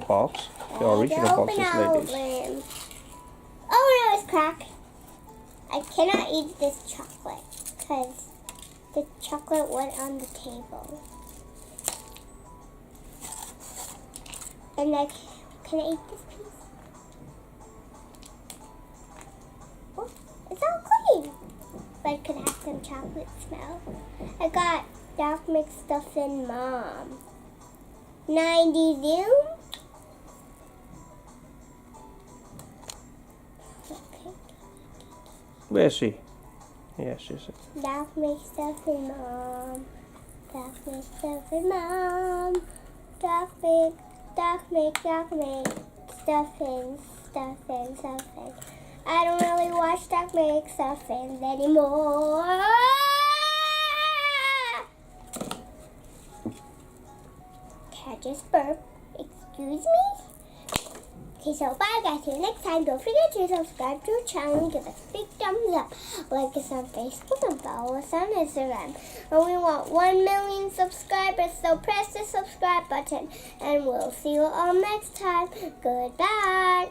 box. The original box is like this. Oh no, it's cracked. I cannot eat this chocolate because the chocolate went on the table. And can I eat this piece? Oh, it's all clean. But I could have some chocolate smell. I got Doc McStuffins mom. 90 zoom. Okay. Where is she? Yeah, she's it. Doc McStuffins mom. Doc McStuffins mom. Doc McStuffins. I don't really watch Doc McStuffins anymore. Can I just burp? Excuse me? Okay, so bye guys. See you next time. Don't forget to subscribe to our channel and give us a big thumbs up. Like us on Facebook and follow us on Instagram. And we want 1 million subscribers, so press the subscribe button. And we'll see you all next time. Goodbye.